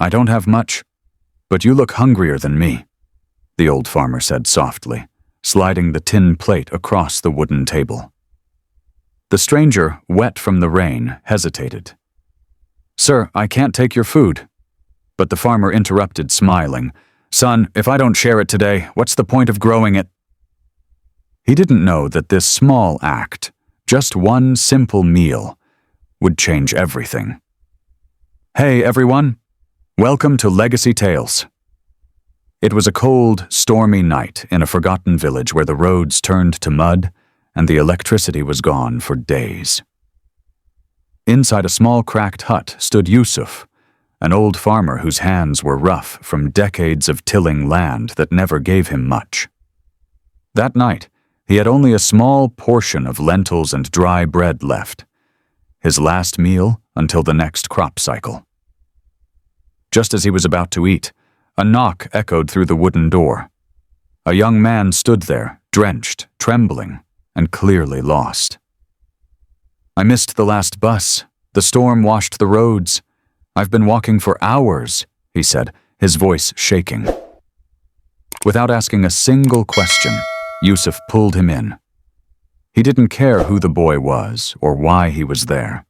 "I don't have much, but you look hungrier than me," the old farmer said softly, sliding the tin plate across the wooden table. The stranger, wet from the rain, hesitated. "Sir, I can't take your food." But the farmer interrupted, smiling. "Son, if I don't share it today, what's the point of growing it?" He didn't know that this small act, just one simple meal, would change everything. "Hey, everyone. Welcome to Legacy Tales." It was a cold, stormy night in a forgotten village where the roads turned to mud and the electricity was gone for days. Inside a small cracked hut stood Yusuf, an old farmer whose hands were rough from decades of tilling land that never gave him much. That night, he had only a small portion of lentils and dry bread left, his last meal until the next crop cycle. Just as he was about to eat, a knock echoed through the wooden door. A young man stood there, drenched, trembling, and clearly lost. "I missed the last bus. The storm washed the roads. I've been walking for hours," he said, his voice shaking. Without asking a single question, Yusuf pulled him in. He didn't care who the boy was or why he was there.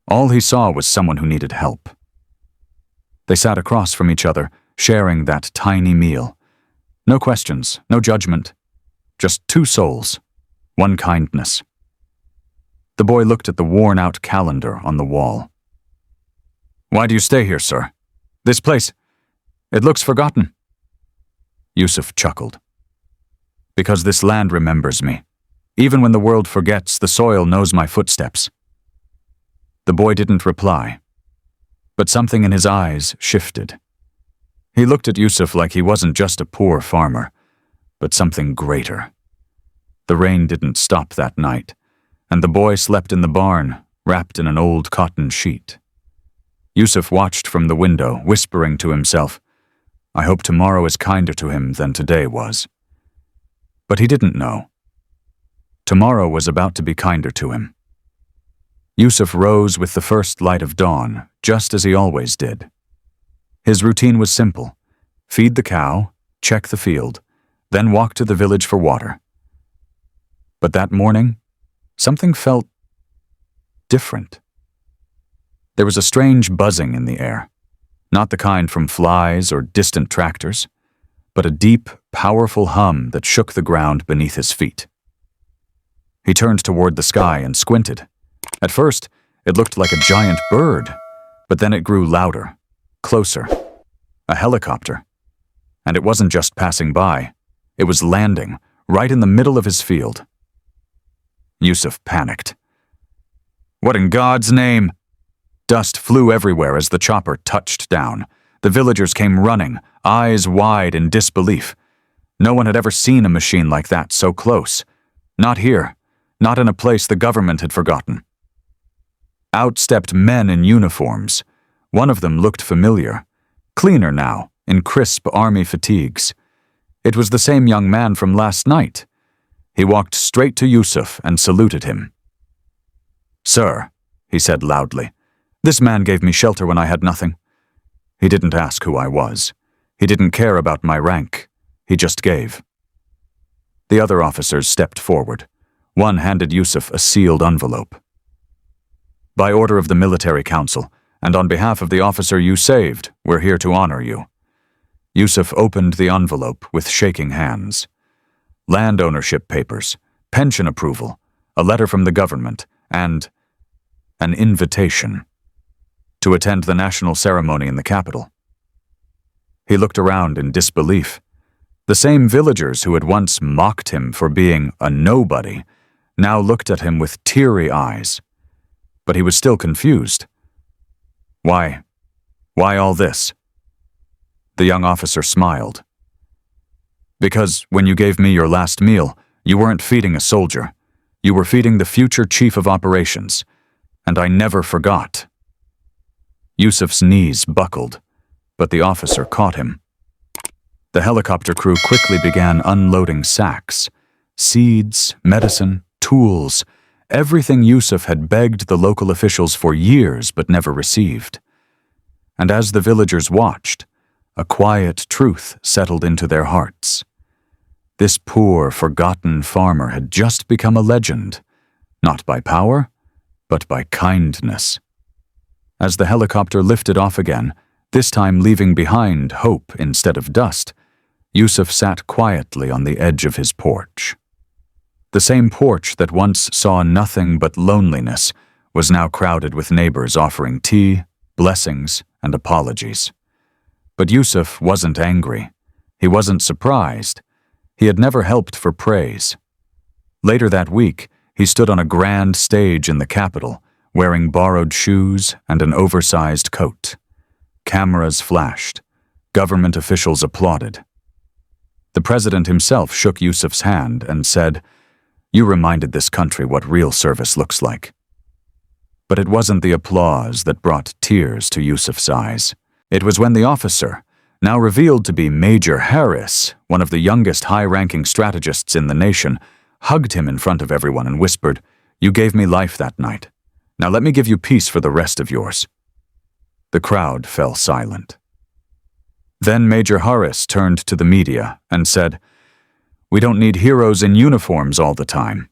All he saw was someone who needed help. They sat across from each other, sharing that tiny meal. No questions, no judgment. Just two souls, one kindness. The boy looked at the worn-out calendar on the wall. "Why do you stay here, sir? This place, it looks forgotten." Yusuf chuckled. "Because this land remembers me. Even when the world forgets, the soil knows my footsteps." The boy didn't reply, but something in his eyes shifted. He looked at Yusuf like he wasn't just a poor farmer, but something greater. The rain didn't stop that night, and the boy slept in the barn, wrapped in an old cotton sheet. Yusuf watched from the window, whispering to himself, "I hope tomorrow is kinder to him than today was." But he didn't know. Tomorrow was about to be kinder to him. Yusuf rose with the first light of dawn, just as he always did. His routine was simple: feed the cow, check the field, then walk to the village for water. But that morning, something felt different. There was a strange buzzing in the air, not the kind from flies or distant tractors, but a deep, powerful hum that shook the ground beneath his feet. He turned toward the sky and squinted. At first, it looked like a giant bird, but then it grew louder, closer. A helicopter. And it wasn't just passing by. It was landing, right in the middle of his field. Yusuf panicked. "What in God's name?" Dust flew everywhere as the chopper touched down. The villagers came running, eyes wide in disbelief. No one had ever seen a machine like that so close. Not here, not in a place the government had forgotten. Out stepped men in uniforms. One of them looked familiar, cleaner now, in crisp army fatigues. It was the same young man from last night. He walked straight to Yusuf and saluted him. "Sir," he said loudly, "this man gave me shelter when I had nothing. He didn't ask who I was. He didn't care about my rank. He just gave." The other officers stepped forward. One handed Yusuf a sealed envelope. "By order of the military council, and on behalf of the officer you saved, we're here to honor you." Yusuf opened the envelope with shaking hands. Land ownership papers, pension approval, a letter from the government, and an invitation to attend the national ceremony in the capital. He looked around in disbelief. The same villagers who had once mocked him for being a nobody now looked at him with teary eyes. But he was still confused. Why all this?" The young officer smiled. "Because when you gave me your last meal, you weren't feeding a soldier. You were feeding the future chief of operations, and I never forgot." Yusuf's knees buckled, but the officer caught him. The helicopter crew quickly began unloading sacks. Seeds, medicine, tools, everything Yusuf had begged the local officials for years but never received. and as the villagers watched, a quiet truth settled into their hearts. This poor, forgotten farmer had just become a legend, not by power, but by kindness. As the helicopter lifted off again, this time leaving behind hope instead of dust, Yusuf sat quietly on the edge of his porch. The same porch that once saw nothing but loneliness was now crowded with neighbors offering tea, blessings, and apologies. But Yusuf wasn't angry. He wasn't surprised. He had never helped for praise. Later that week, he stood on a grand stage in the capital, wearing borrowed shoes and an oversized coat. Cameras flashed. Government officials applauded. The president himself shook Yusuf's hand and said, "You reminded this country what real service looks like." But it wasn't the applause that brought tears to Yusuf's eyes. It was when the officer, now revealed to be Major Harris, one of the youngest high-ranking strategists in the nation, hugged him in front of everyone and whispered, "You gave me life that night. Now let me give you peace for the rest of yours." The crowd fell silent. Then Major Harris turned to the media and said, "We don't need heroes in uniforms all the time.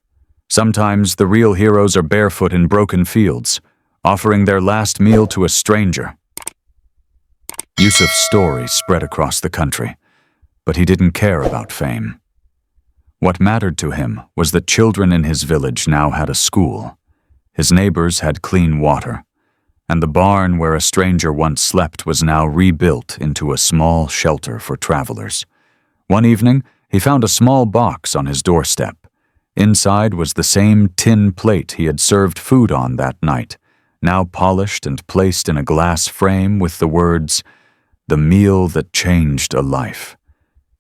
Sometimes the real heroes are barefoot in broken fields, offering their last meal to a stranger." Yusuf's story spread across the country, but he didn't care about fame. What mattered to him was that children in his village now had a school, his neighbors had clean water, and the barn where a stranger once slept was now rebuilt into a small shelter for travelers. One evening, he found a small box on his doorstep. Inside was the same tin plate he had served food on that night, now polished and placed in a glass frame with the words, "The meal that changed a life."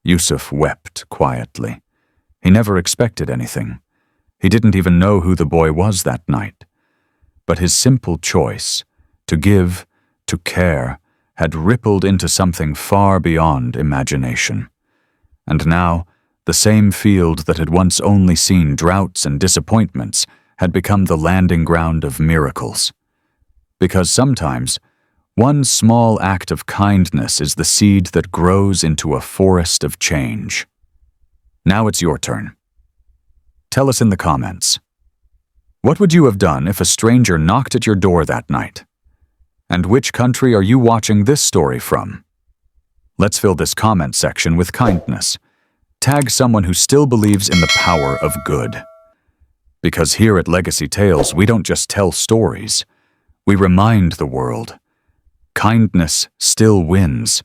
Yusuf wept quietly. He never expected anything. He didn't even know who the boy was that night. But his simple choice, to give, to care, had rippled into something far beyond imagination. And now, the same field that had once only seen droughts and disappointments had become the landing ground of miracles. Because sometimes, one small act of kindness is the seed that grows into a forest of change. Now it's your turn. Tell us in the comments. What would you have done if a stranger knocked at your door that night? And which country are you watching this story from? Let's fill this comment section with kindness. Tag someone who still believes in the power of good. Because here at Legacy Tales, we don't just tell stories. We remind the world. Kindness still wins,